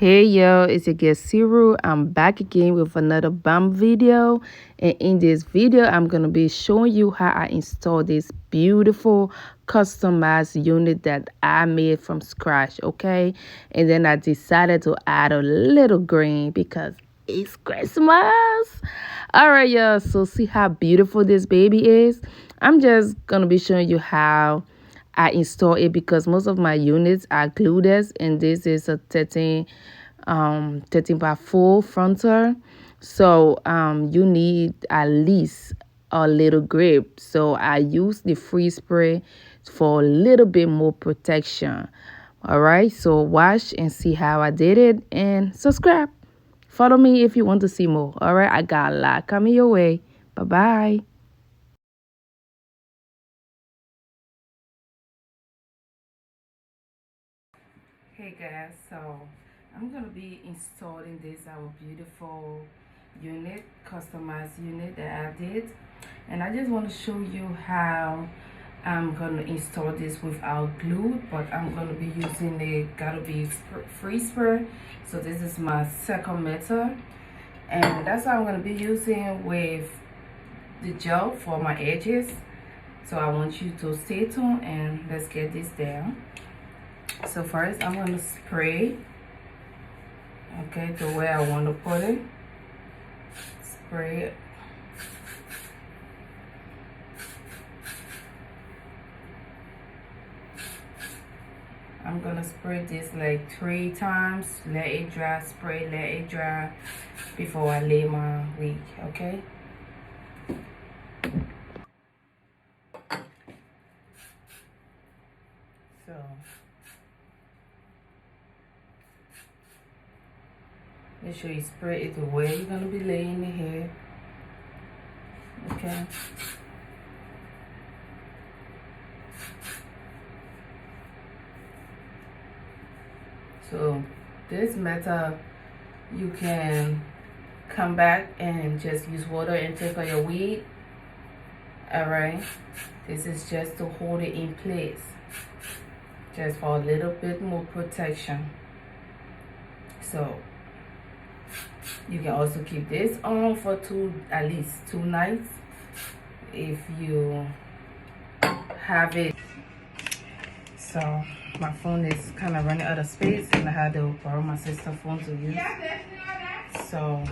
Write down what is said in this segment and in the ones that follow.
Hey yo, it's your girl Siru. I'm back again with another BAM video, and in this video I'm gonna be showing you how I install this beautiful customized unit that I made from scratch. Okay, and then I decided to add a little green because it's Christmas. All right, y'all, so see how beautiful this baby is. I'm just gonna be showing you how I install it because most of my units are glueless, and this is a 13 by 4 frontal. So you need at least a little grip. So I use the freeze spray for a little bit more protection. All right, so watch and see how I did it, and subscribe. Follow me if you want to see more. All right, I got a lot coming your way. Bye bye. Hey guys, so I'm gonna be installing this our beautiful unit, customized unit that I did, and I just want to show you how I'm gonna install this without glue, but I'm gonna be using a gotta be free spray. So this is my second method, and that's what I'm gonna be using with the gel for my edges. So I want you to stay tuned and let's get this down. So first I'm going to spray, okay, the way I want to put it. Spray it. I'm going to spray this like 3 times. Let it dry, spray, let it dry before I lay my wig, okay? So make sure you spray it the way you're going to be laying the hair, okay? So this method, you can come back and just use water and take out your wig. All right, this is just to hold it in place, just for a little bit more protection. So you can also keep this on for at least two nights if you have it. So my phone is kind of running out of space, and I had to borrow my sister's phone to use. So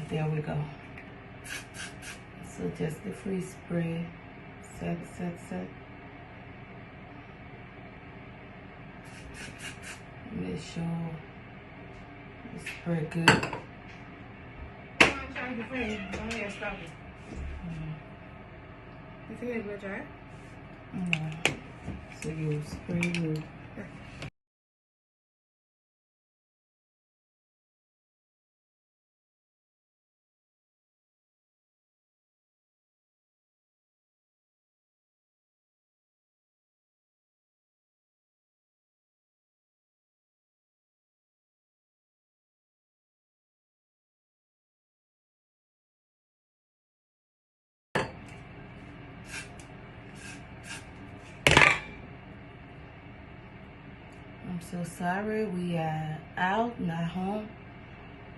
there we go. So just the free spray, set. Make sure it's spray good. So you spray you. I'm so sorry, we are out, not home,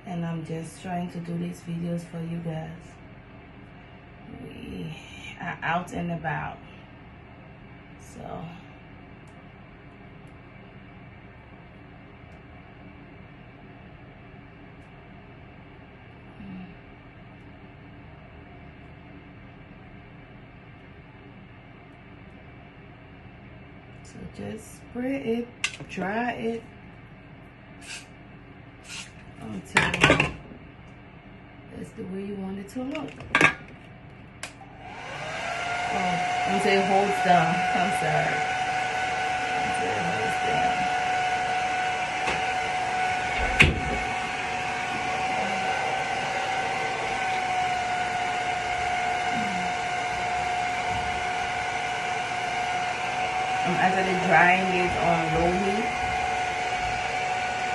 and I'm just trying to do these videos for you guys. We are out and about, so just spray it, dry it until that's the way you want it to look. Oh, until it holds down. I'm sorry. Until it holds down. I'm actually drying it on low heat.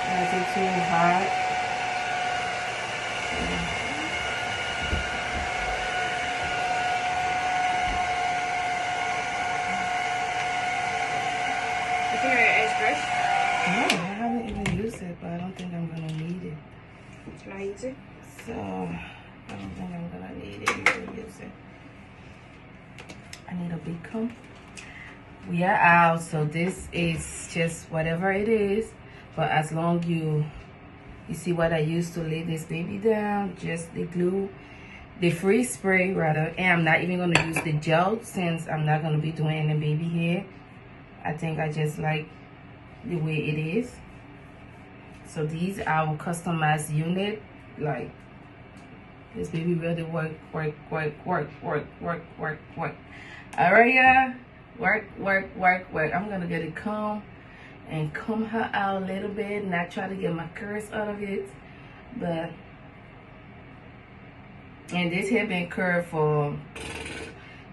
Not too hot. No, I haven't even use it, but I don't think I'm gonna need it. Can I use it? So I don't think I'm gonna need it to use it. I need a big comb. We are out, so this is just whatever it is. But as long you see what I used to lay this baby down, just the glue, the freeze spray rather, and I'm not even gonna use the gel since I'm not gonna be doing any baby hair. I think I just like the way it is. So these are our customized unit. Like this baby really work. All right, yeah, work. I'm gonna get a comb and comb her out a little bit, not try to get my curls out of it, but and this hair been curved for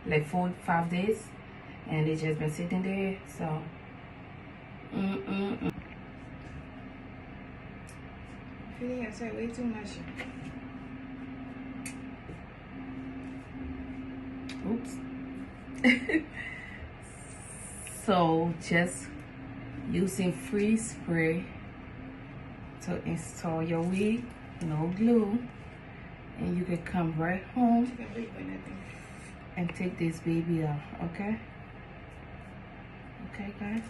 like 4 to 5 days, and it's just been sitting there. So Feeling outside way too much. Oops. So just using freeze spray to install your wig, no glue, and you can come right home and take this baby out. Okay guys.